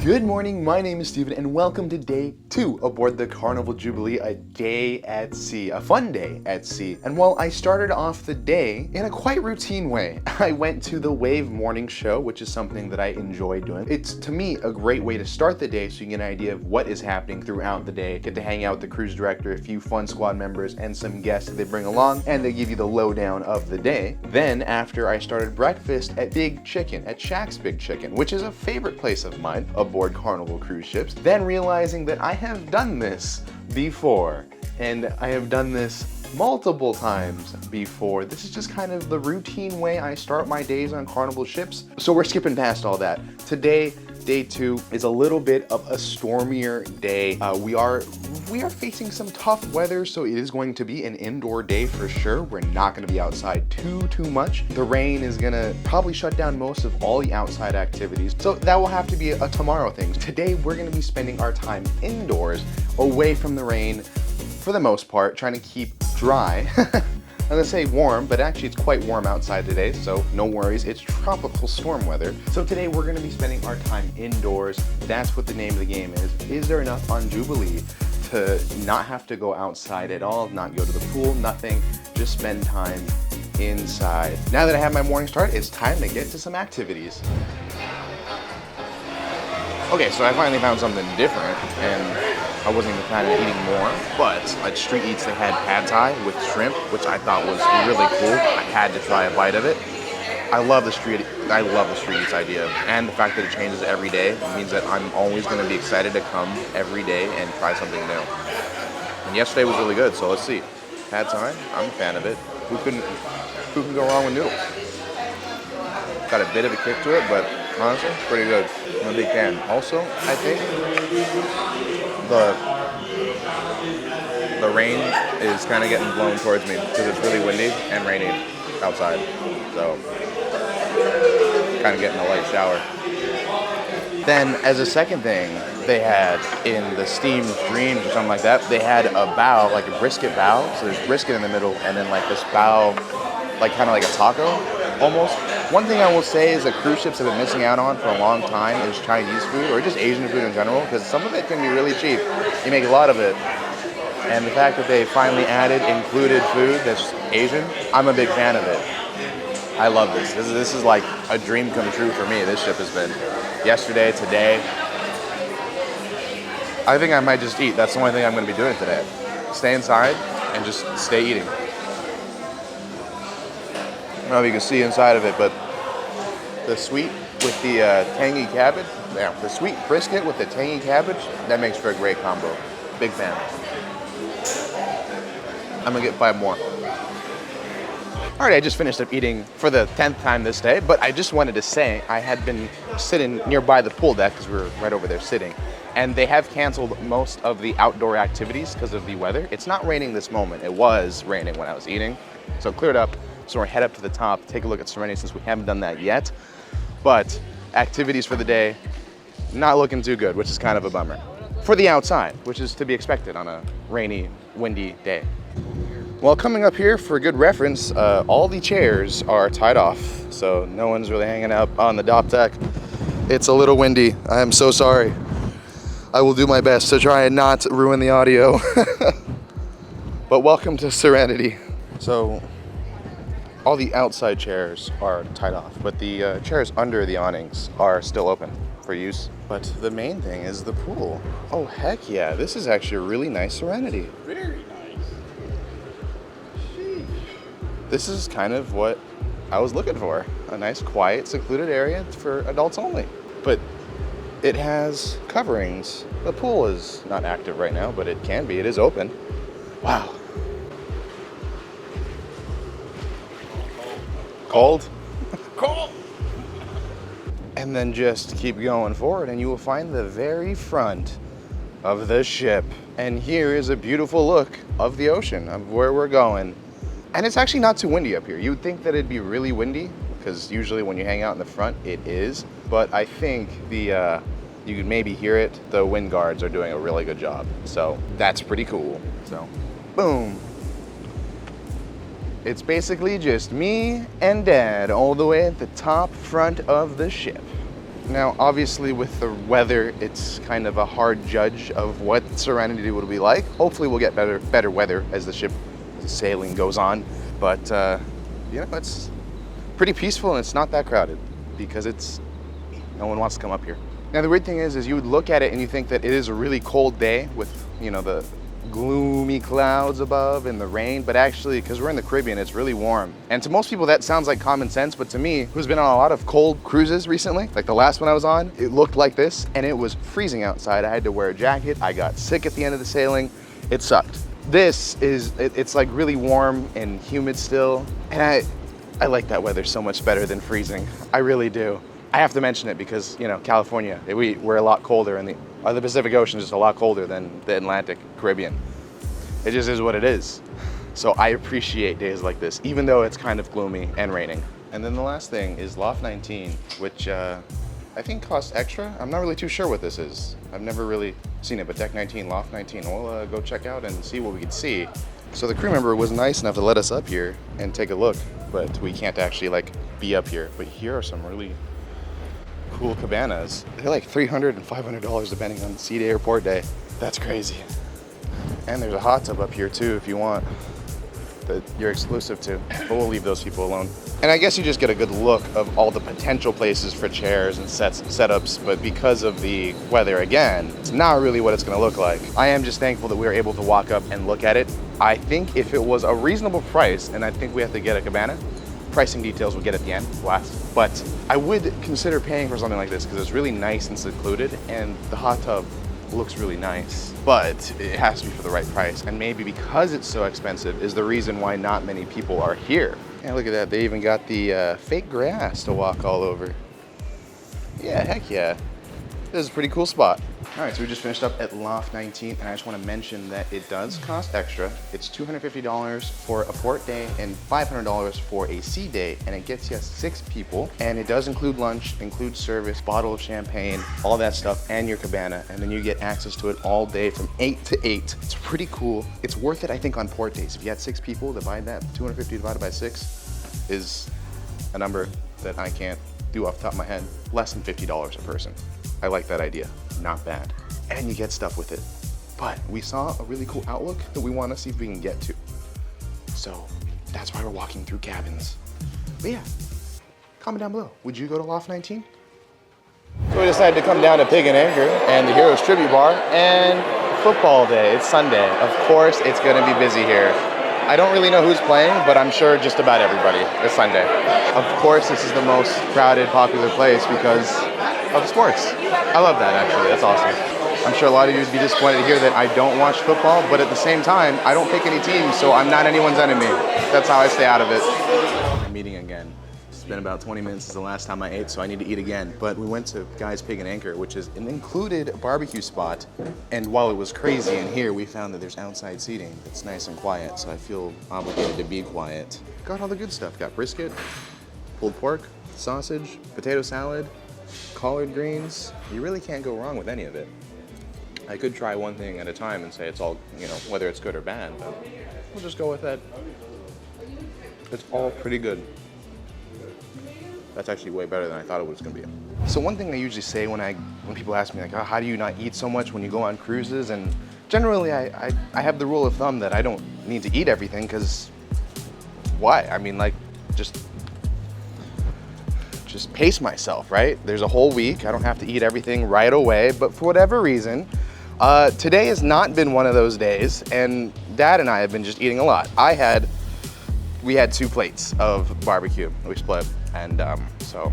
Good morning, my name is Steven and welcome to day 2 aboard the Carnival Jubilee, a day at sea, a fun day at sea. And while I started off the day in a quite routine way, I went to the Wave morning show, which is something that I enjoy doing. It's, to me, a great way to start the day so you get an idea of what is happening throughout the day. Get to hang out with the cruise director, a few fun squad members, and some guests that they bring along, and they give you the lowdown of the day. Then, after I started breakfast at Big Chicken, at Shaq's Big Chicken, which is a favorite place of mine, aboard Carnival cruise ships, then realizing that I have done this before, and I have done this multiple times before. This is just kind of the routine way I start my days on Carnival ships, so we're skipping past all that. Today, day 2, is a little bit of a stormier day. We are facing some tough weather, so it is going to be an indoor day for sure. We're not going to be outside too much. The rain is going to probably shut down most of all the outside activities, so that will have to be a tomorrow thing. Today, we're going to be spending our time indoors, away from the rain, for the most part, trying to keep dry. I'm gonna say warm, but actually it's quite warm outside today, so no worries, it's tropical storm weather. So today we're gonna be spending our time indoors. That's what the name of the game is. Is there enough on Jubilee to not have to go outside at all, not go to the pool, nothing, just spend time inside. Now that I have my morning start, it's time to get to some activities. Okay, so I finally found something different, and I wasn't even planning on eating more, but at Street Eats they had pad thai with shrimp, which I thought was really cool. I had to try a bite of it. I love the Street Eats idea, and the fact that it changes every day means that I'm always going to be excited to come every day and try something new. And yesterday was really good, so let's see. Pad thai, I'm a fan of it. Who can go wrong with noodles? Got a bit of a kick to it, but honestly, pretty good. I'm a big fan. Also, I think the rain is kind of getting blown towards me because it's really windy and rainy outside. So, kind of getting a light shower. Then, as a second thing, they had in the steamed dreams or something like that, they had a bao, like a brisket bao. So there's brisket in the middle, and then like this bao, like kind of like a taco, almost. One thing I will say is that cruise ships have been missing out on for a long time is Chinese food, or just Asian food in general, because some of it can be really cheap. You make a lot of it. And the fact that they finally added included food that's Asian, I'm a big fan of it. I love this. This is like a dream come true for me. This ship has been yesterday, today. I think I might just eat. That's the only thing I'm going to be doing today. Stay inside and just stay eating. I don't know if you can see inside of it, but the sweet with the tangy cabbage, yeah, the sweet brisket with the tangy cabbage, that makes for a great combo. Big fan. I'm gonna get 5 more. All right, I just finished up eating for the 10th time this day, but I just wanted to say I had been sitting nearby the pool deck because we were right over there sitting, and they have canceled most of the outdoor activities because of the weather. It's not raining this moment. It was raining when I was eating, so it cleared up. So we're head up to the top, take a look at Serenity since we haven't done that yet. But activities for the day, not looking too good, which is kind of a bummer. For the outside, which is to be expected on a rainy, windy day. Well, coming up here for good reference, all the chairs are tied off, so no one's really hanging out on the top deck. It's a little windy. I am so sorry. I will do my best to try and not ruin the audio. But welcome to Serenity. So, all the outside chairs are tied off, but the chairs under the awnings are still open for use. But the main thing is the pool. Oh, heck yeah. This is actually a really nice Serenity. Very nice. Sheesh. This is kind of what I was looking for. A nice, quiet, secluded area for adults only. But it has coverings. The pool is not active right now, but it can be. It is open. Wow. Cold? Cold! And then just keep going forward and you will find the very front of the ship. And here is a beautiful look of the ocean, of where we're going. And it's actually not too windy up here. You would think that it'd be really windy, because usually when you hang out in the front, it is. But I think you could maybe hear it. The wind guards are doing a really good job. So that's pretty cool. So, boom. It's basically just me and Dad all the way at the top front of the ship. Now, obviously with the weather, it's kind of a hard judge of what Serenity will be like. Hopefully we'll get better weather as the ship sailing goes on. But, you know, it's pretty peaceful and it's not that crowded because no one wants to come up here. Now, the weird thing is you would look at it and you think that it is a really cold day with, you know, the gloomy clouds above and the rain, but actually, because we're in the Caribbean, it's really warm. And to most people that sounds like common sense, but to me, who's been on a lot of cold cruises recently, like the last one I was on, it looked like this and it was freezing outside. I had to wear a jacket. I got sick at the end of the sailing. It sucked. This is, it's like really warm and humid still. And I like that weather so much better than freezing. I really do. I have to mention it because, you know, California, we're a lot colder, and the Pacific Ocean is just a lot colder than the Atlantic Caribbean. It just is what it is. So I appreciate days like this, even though it's kind of gloomy and raining. And then the last thing is Loft 19, which I think costs extra. I'm not really too sure what this is. I've never really seen it, but Deck 19, Loft 19. We'll go check out and see what we can see. So the crew member was nice enough to let us up here and take a look, but we can't actually like be up here. But here are some really cool cabanas. They're like $300 and $500 depending on sea day or port day. That's crazy. And there's a hot tub up here too if you want, that you're exclusive to, but we'll leave those people alone. And I guess you just get a good look of all the potential places for chairs and setups, but because of the weather again, it's not really what it's gonna look like. I am just thankful that we were able to walk up and look at it. I think if it was a reasonable price, and I think we have to get a cabana, pricing details we'll get at the end, last. But I would consider paying for something like this because it's really nice and secluded, and the hot tub looks really nice. But it has to be for the right price, and maybe because it's so expensive is the reason why not many people are here. Yeah, look at that. They even got the fake grass to walk all over. Yeah, heck yeah. This is a pretty cool spot. All right, so we just finished up at Loft 19, and I just want to mention that it does cost extra. It's $250 for a port day and $500 for a sea day, and it gets you 6 people. And it does include lunch, include service, bottle of champagne, all that stuff, and your cabana. And then you get access to it all day from 8 to 8. It's pretty cool. It's worth it, I think, on port days. If you had 6 people, divide that, 250 divided by 6 is a number that I can't do off the top of my head. Less than $50 a person. I like that idea, not bad. And you get stuff with it. But we saw a really cool outlook that we want to see if we can get to. So that's why we're walking through cabins. But yeah, comment down below. Would you go to Loft 19? So we decided to come down to Pig and Anchor and the Heroes Tribute Bar and football day. It's Sunday. Of course, it's gonna be busy here. I don't really know who's playing, but I'm sure just about everybody. It's Sunday. Of course, this is the most crowded, popular place because of sports. I love that, actually. That's awesome. I'm sure a lot of you would be disappointed to hear that I don't watch football, but at the same time, I don't pick any teams, so I'm not anyone's enemy. That's how I stay out of it. I'm eating again. It's been about 20 minutes since the last time I ate, so I need to eat again. But we went to Guy's Pig and Anchor, which is an included barbecue spot. And while it was crazy in here, we found that there's outside seating. It's nice and quiet, so I feel obligated to be quiet. Got all the good stuff. Got brisket, pulled pork, sausage, potato salad, collard greens. You really can't go wrong with any of it. I could try one thing at a time and say it's all, you know, whether it's good or bad, but we'll just go with that. It's all pretty good. That's actually way better than I thought it was gonna be. So one thing I usually say when people ask me like, oh, how do you not eat so much when you go on cruises? And generally I have the rule of thumb that I don't need to eat everything because why? I mean, like, just pace myself, right? There's a whole week. I don't have to eat everything right away, but for whatever reason, today has not been one of those days, and Dad and I have been just eating a lot. We had 2 plates of barbecue. We split, and so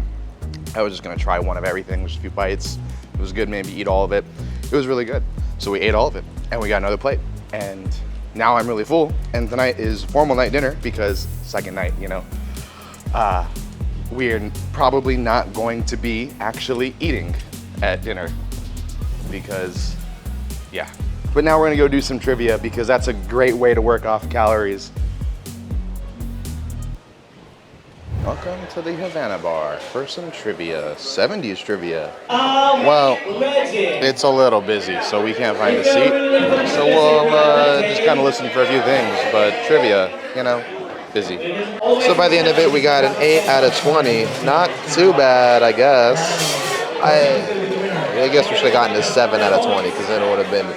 I was just gonna try one of everything, just a few bites. It was good, maybe eat all of it. It was really good. So we ate all of it, and we got another plate. And now I'm really full, and tonight is formal night dinner because second night, you know. We're probably not going to be actually eating at dinner because, yeah. But now we're gonna go do some trivia because that's a great way to work off calories. Welcome to the Havana Bar for some trivia, 70s trivia. Well, it's a little busy, so we can't find a seat. So we'll just kind of listen for a few things, but trivia, you know, busy. So by the end of it, we got an 8 out of 20. Not too bad, I guess. I guess we should have gotten a 7 out of 20 because then it would have been,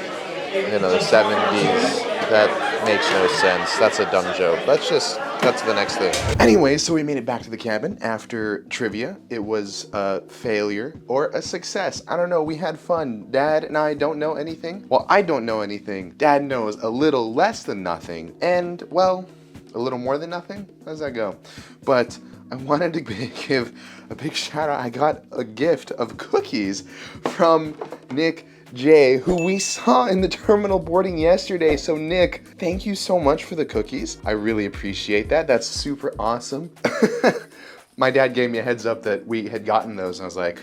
the 70s. That makes no sense. That's a dumb joke. Let's just cut to the next thing. Anyway, so we made it back to the cabin after trivia. It was a failure or a success. I don't know. We had fun. Dad and I don't know anything. Well, I don't know anything. Dad knows a little less than nothing. And, well, a little more than nothing? How does that go? But I wanted to give a big shout out. I got a gift of cookies from Nick J, who we saw in the terminal boarding yesterday. So Nick, thank you so much for the cookies. I really appreciate that. That's super awesome. My dad gave me a heads up that we had gotten those, and I was like,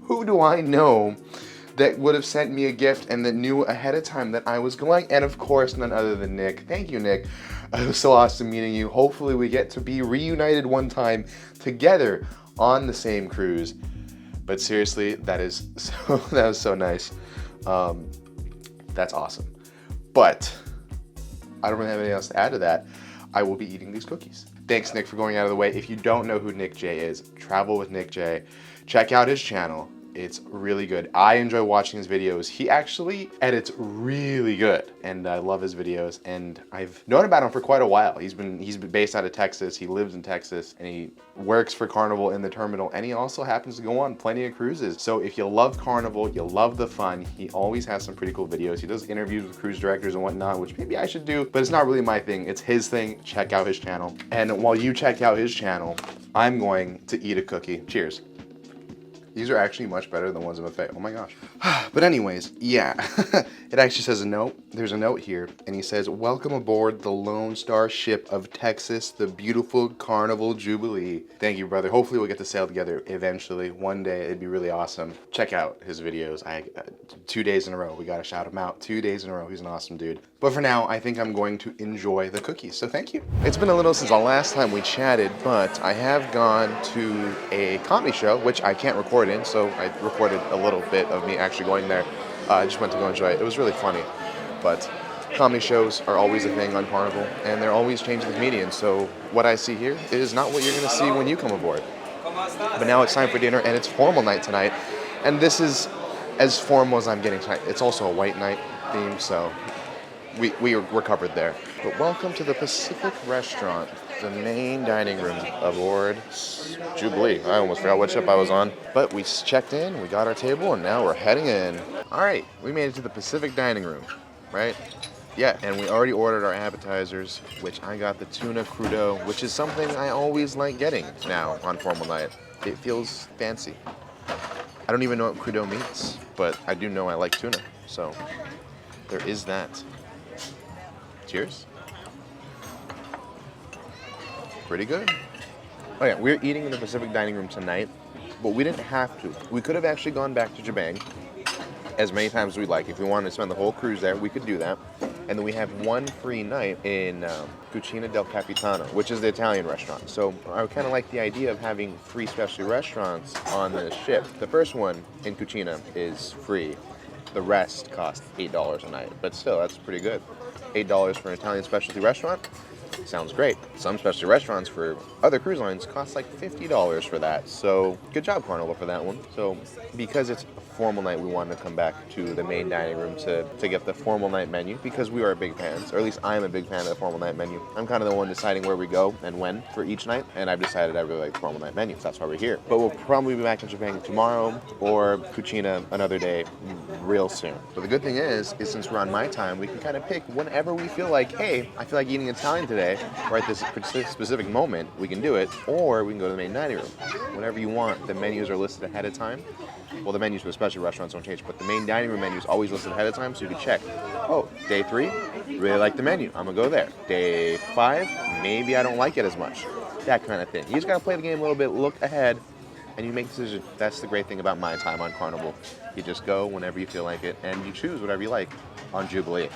who do I know that would have sent me a gift and that knew ahead of time that I was going? And of course, none other than Nick. Thank you, Nick. It was so awesome meeting you. Hopefully we get to be reunited one time together on the same cruise. But seriously, that was so nice. That's awesome. But I don't really have anything else to add to that. I will be eating these cookies. Thanks, Nick, for going out of the way. If you don't know who Nick J is, travel with Nick J. Check out his channel. It's really good. I enjoy watching his videos. He actually edits really good, and I love his videos. And I've known about him for quite a while. He's been based out of Texas. He lives in Texas, and he works for Carnival in the terminal. And he also happens to go on plenty of cruises. So if you love Carnival, you love the fun. He always has some pretty cool videos. He does interviews with cruise directors and whatnot, which maybe I should do, but it's not really my thing. It's his thing. Check out his channel. And while you check out his channel, I'm going to eat a cookie. Cheers. These are actually much better than the ones in buffet. Oh my gosh. But anyways, yeah. It actually says a note. There's a note here, and he says, welcome aboard the Lone Star ship of Texas, the beautiful Carnival Jubilee. Thank you, brother. Hopefully we'll get to sail together eventually. One day, it'd be really awesome. Check out his videos. 2 days in a row. We gotta shout him out. 2 days in a row. He's an awesome dude. But for now, I think I'm going to enjoy the cookies. So thank you. It's been a little since the last time we chatted, but I have gone to a comedy show, which I can't record in, so I recorded a little bit of me actually going there. I just went to go enjoy it. It was really funny, but comedy shows are always a thing on Carnival, and they're always changing the comedians, so what I see here is not what you're going to see when you come aboard. But now it's time for dinner, and it's formal night tonight, and this is as formal as I'm getting tonight. It's also a white night theme, so we're covered there. But welcome to the Pacific Restaurant, the main dining room aboard Jubilee. I almost forgot what ship I was on. But we checked in, we got our table, and now we're heading in. All right, we made it to the Pacific dining room, right? Yeah, and we already ordered our appetizers, which I got the tuna crudo, which is something I always like getting now on formal night. It feels fancy. I don't even know what crudo means, but I do know I like tuna, so there is that. Cheers. Pretty good. Oh yeah, we're eating in the Pacific dining room tonight, but we didn't have to. We could have actually gone back to Jabang as many times as we'd like. If we wanted to spend the whole cruise there, we could do that. And then we have one free night in Cucina del Capitano, which is the Italian restaurant. So I kind of like the idea of having 3 specialty restaurants on the ship. The first one in Cucina is free. The rest cost $8 a night, but still, that's pretty good. $8 for an Italian specialty restaurant? Sounds great. Some specialty restaurants for other cruise lines cost like $50 for that. So good job, Carnival, for that one. So because it's a formal night, we wanted to come back to the main dining room to get the formal night menu because we are big fans, or at least I'm a big fan of the formal night menu. I'm kind of the one deciding where we go and when for each night, and I've decided I really like the formal night menu, so that's why we're here. But we'll probably be back in Japan tomorrow or Cucina another day real soon. But the good thing is since we're on my time, we can kind of pick whenever we feel like, hey, I feel like eating Italian today, or at this specific moment, we can do it, or we can go to the main dining room. Whenever you want. The menus are listed ahead of time. Well, the menus for the specialty restaurants don't change, but the main dining room menu is always listed ahead of time, so you can check. Oh, day 3, really like the menu. I'm going to go there. Day 5, maybe I don't like it as much. That kind of thing. You just got to play the game a little bit, look ahead, and you make a decision. That's the great thing about my time on Carnival. You just go whenever you feel like it, and you choose whatever you like on Jubilee.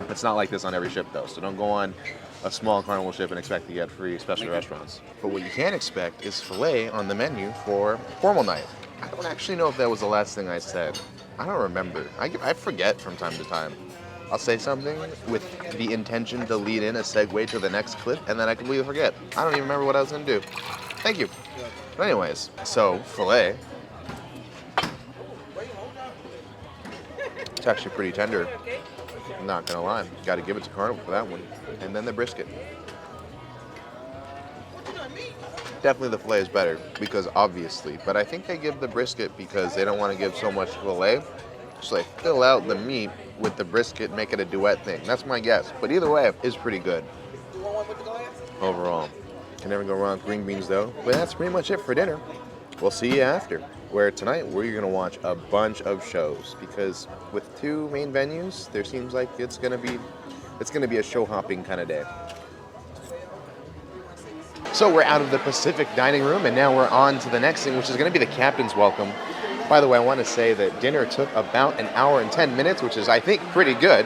It's not like this on every ship, though, so don't go on a small Carnival ship and expect to get free special restaurants. But what you can expect is filet on the menu for formal night. I don't actually know if that was the last thing I said. I don't remember. I forget from time to time. I'll say something with the intention to lead in a segue to the next clip, and then I completely forget. I don't even remember what I was going to do. Thank you. But anyways, so filet. It's actually pretty tender. I'm not gonna lie. Got to give it to Carnival for that one. And then the brisket. Definitely the filet is better because obviously, but I think they give the brisket because they don't want to give so much filet. So they fill out the meat with the brisket, make it a duet thing. That's my guess. But either way, it's pretty good overall. Can never go wrong with green beans though. But that's pretty much it for dinner. We'll see you after. Where tonight we're gonna watch a bunch of shows because with 2 main venues, there seems like it's gonna be a show hopping kind of day. So we're out of the Pacific dining room and now we're on to the next thing, which is gonna be the captain's welcome. By the way, I want to say that dinner took about an hour and 10 minutes, which is I think pretty good,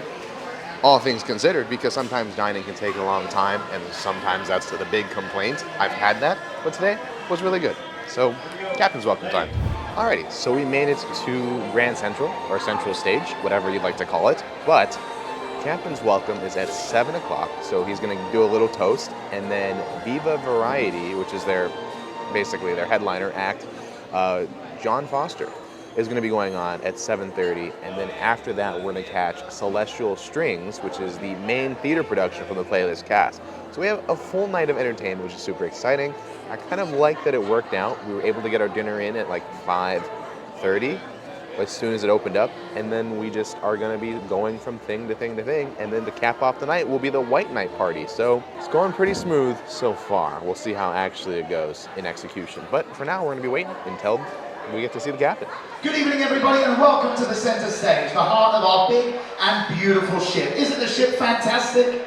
all things considered, because sometimes dining can take a long time and sometimes that's the big complaint. I've had that, but today was really good. So, captain's welcome time. Alrighty, so we made it to Grand Central, or Central Stage, whatever you'd like to call it. But captain's welcome is at 7 o'clock, so he's going to do a little toast, and then Viva Variety, which is basically their headliner act, John Foster, is going to be going on at 7:30, and then after that we're going to catch Celestial Strings, which is the main theater production from the Playlist cast. So we have a full night of entertainment, which is super exciting. I kind of like that it worked out. We were able to get our dinner in at like 5:30 as soon as it opened up, and then we just are going to be going from thing to thing to thing, and then to cap off the night will be the White Night Party. So it's going pretty smooth so far. We'll see how actually it goes in execution. But for now, we're going to be waiting until we get to see the captain. Good evening, everybody, and welcome to the center stage, the heart of our big and beautiful ship. Isn't the ship fantastic?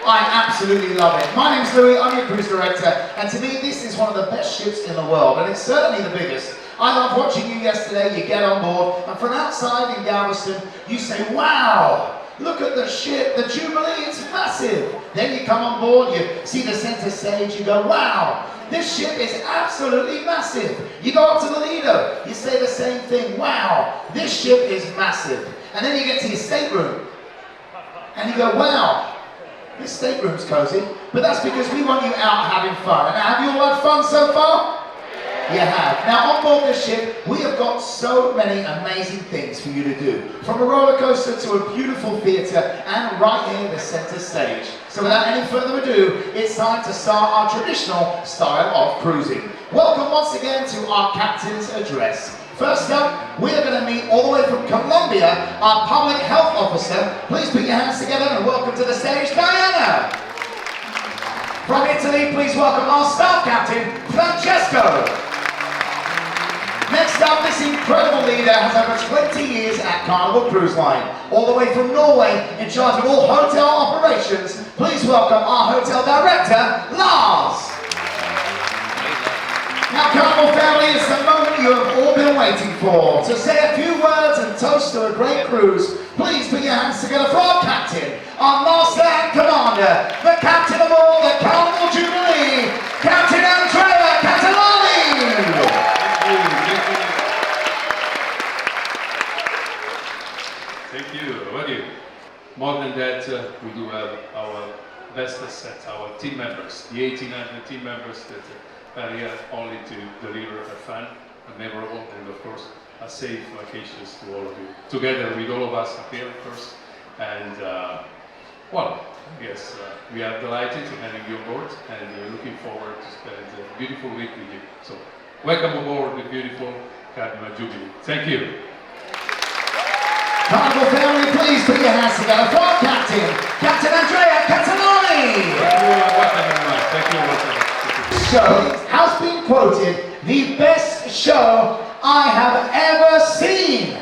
I absolutely love it. My name's Louis, I'm your cruise director, and to me this is one of the best ships in the world, and it's certainly the biggest. I loved watching you yesterday. You get on board, and from outside in Galveston, you say, wow, look at the ship, the Jubilee, it's massive. Then you come on board, you see the center stage, you go, wow, this ship is absolutely massive. You go up to the leader, you say the same thing, wow, this ship is massive. And then you get to your stateroom, and you go, wow, this stateroom's cozy, but that's because we want you out having fun. And have you all had fun so far? You have. Now on board this ship, we have got so many amazing things for you to do. From a roller coaster to a beautiful theatre, and right here, the centre stage. So without any further ado, it's time to start our traditional style of cruising. Welcome once again to our captain's address. First up, we are going to meet all the way from Colombia, our public health officer. Please put your hands together and welcome to the stage, Diana. From Italy, please welcome our staff captain, Francesco. Next up, this incredible leader has over 20 years at Carnival Cruise Line. All the way from Norway, in charge of all hotel operations, please welcome our hotel director, Lars. Now, Carnival family, it's the moment you have all been waiting for. To say a few words and toast to a great cruise, please put your hands together for our captain, our master and commander, the captain of all, the Carnival Jubilee, Captain Andrea Catalani. Thank you. How are you? More than that, we do have our best set, our team members, the 1,800 team members that are here only to deliver a fun, a memorable, and of course, a safe vacations to all of you. Together with all of us up here, of course, and well, yes, we are delighted to having you on board, and we're looking forward to spend a beautiful week with you. So, welcome aboard the beautiful Carnival Jubilee. Thank you. Carnival family, please put your hands together for our captain, Captain Andrea Catalani. Thank you very much. Show has been quoted the best show I have ever seen.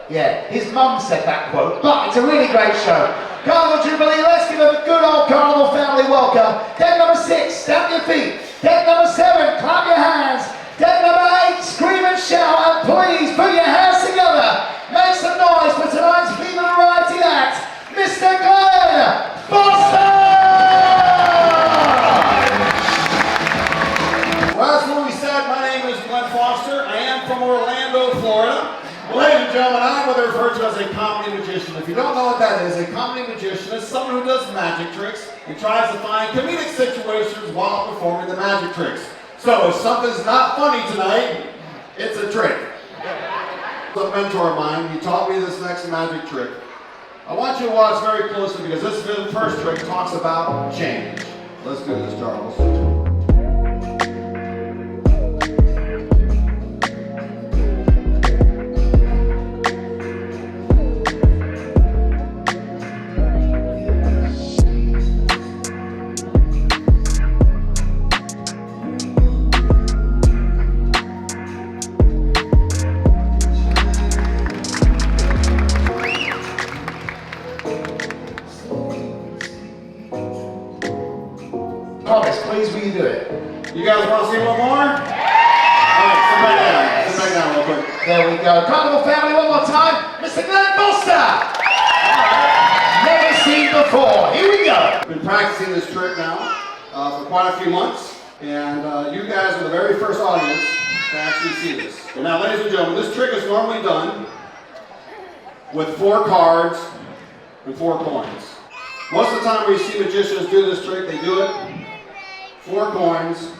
Yeah, his mum said that quote, but it's a really great show. Carnival Jubilee, let's give a good old Carnival family welcome. Deck number 6, stamp your feet. Deck number 7, clap your hands. Deck number 8, scream and shout, and please put your hands together. Make some noise for tonight's Viva Variety act, Mr. Glen Foster! Well, as Louis said, my name is Glen Foster. I am from Orlando, Florida. Ladies and gentlemen, I'm what they refer to as a comedy magician. If you don't know what that is, a comedy magician is someone who does magic tricks and tries to find comedic situations while performing the magic tricks. So if something's not funny tonight, it's a trick. A mentor of mine, he taught me this next magic trick. I want you to watch very closely because this first trick talks about change. Let's do this, Charles. Promise, please will you do it? You guys want to see one more? Alright, sit back down. Sit back down real quick. There we go. Carnival family, one more time. Mr. Glen Foster! Never seen before. Here we go. I've been practicing this trick now for quite a few months, and you guys are the very first audience to actually see this. So now, ladies and gentlemen, this trick is normally done with 4 cards and 4 coins. Most of the time when you see magicians do this trick, they do it 4 coins,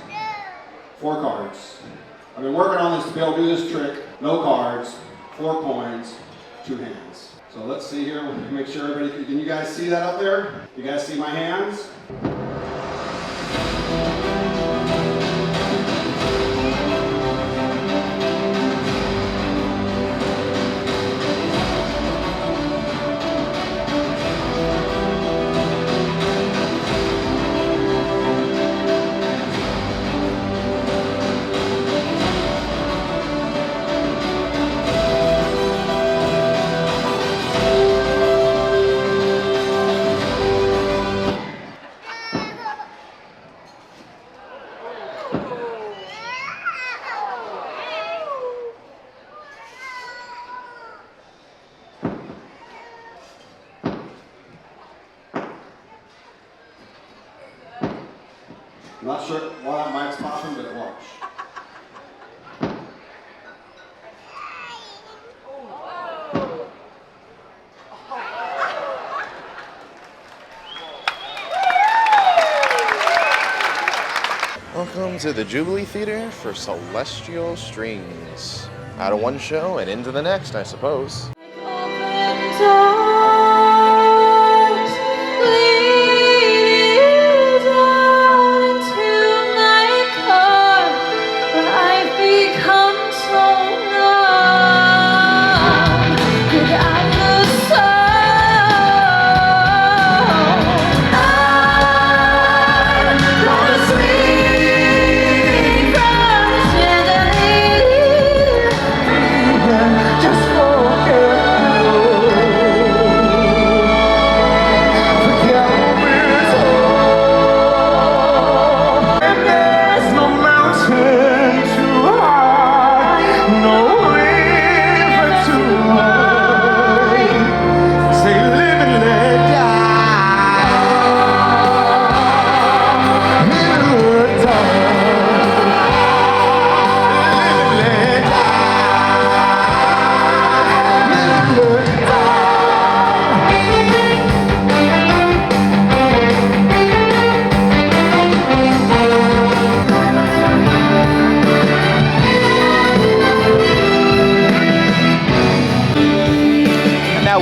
4 cards. I've been working on this to be able to do this trick. No cards, 4 coins, 2 hands. So let's see here, make sure everybody, can you guys see that up there? You guys see my hands? I'm not sure why that mic's popping, but watch. Welcome to the Jubilee Theater for Celestial Strings. Out of one show and into the next, I suppose.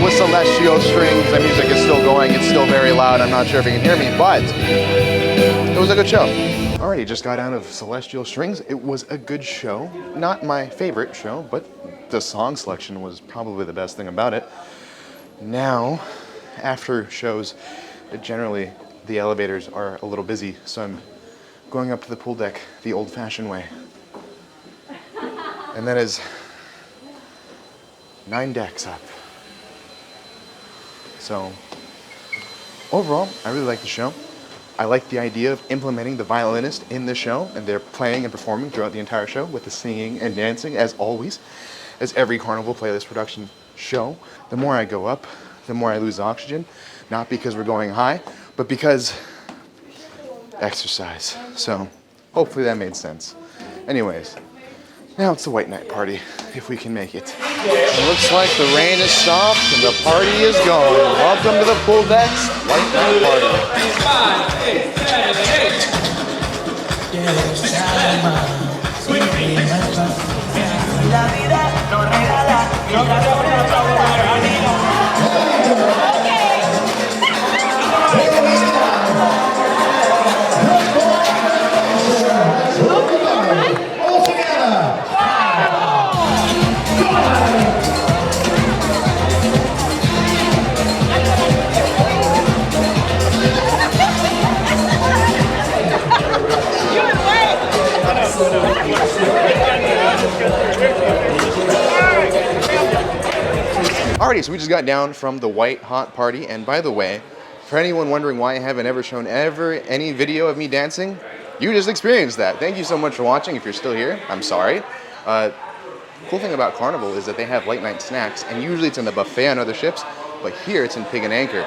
With celestial strings, the music is still going, it's still very loud, I'm not sure if you can hear me, but it was a good show. Alrighty, just got out of celestial strings. It was a good show. Not my favorite show, but the song selection was probably the best thing about it. Now, after shows, generally the elevators are a little busy, so I'm going up to the pool deck the old-fashioned way. And that is 9 decks up. So, overall, I really like the show. I like the idea of implementing the violinist in the show, and they're playing and performing throughout the entire show with the singing and dancing, as always, as every Carnival Playlist production show. The more I go up, the more I lose oxygen, not because we're going high, but because exercise. So, hopefully that made sense. Anyways, now it's the White Night Party, if we can make it. It looks like the rain has stopped and the party is going. Welcome to the pool deck's White Night Party. 5, 8, 7, 8. la vida nos regala mientras sobrelleva la realidad. All together. Alrighty, so we just got down from the White Hot Party, and by the way, for anyone wondering why I haven't ever shown any video of me dancing, you just experienced that. Thank you so much for watching. If you're still here, I'm sorry. Cool thing about Carnival is that they have late night snacks, and usually it's in the buffet on other ships, but here it's in Pig and Anchor.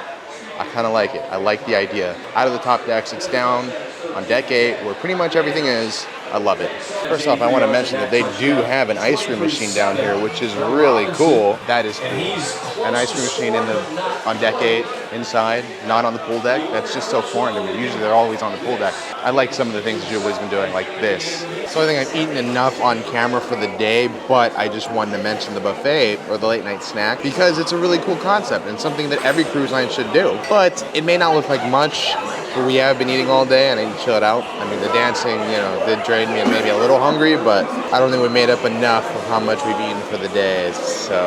I kind of like it. I like the idea. Out of the top decks, it's down on deck 8, where pretty much everything is. I love it. First off, I want to mention that they do have an ice cream machine down here, which is really cool. That is cool. An ice cream machine on deck 8, inside, not on the pool deck. That's just so foreign to me. Usually they're always on the pool deck. I like some of the things Jubilee's been doing, like this. So I think I've eaten enough on camera for the day, but I just wanted to mention the buffet, or the late night snack, because it's a really cool concept and something that every cruise line should do. But it may not look like much, but we have been eating all day and I need to chill it out. I mean, the dancing, did drain me and made me a little hungry, but I don't think we made up enough of how much we've eaten for the day. So,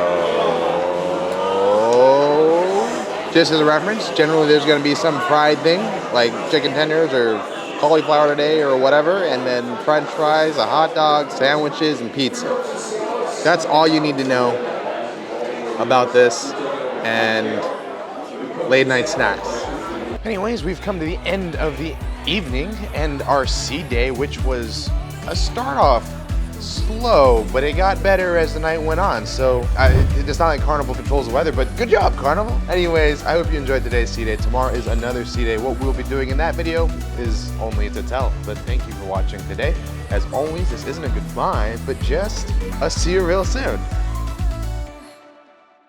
just as a reference, generally there's going to be some fried thing, like chicken tenders or cauliflower today or whatever, and then french fries, a hot dog, sandwiches, and pizza. That's all you need to know about this and late night snacks. Anyways, we've come to the end of the evening and our sea day, which was a start off slow, but it got better as the night went on. So it's not like Carnival controls the weather, but good job, Carnival. Anyways, I hope you enjoyed today's sea day. Tomorrow is another sea day. What we'll be doing in that video is only to tell. But thank you for watching today. As always, this isn't a goodbye, but just a see you real soon.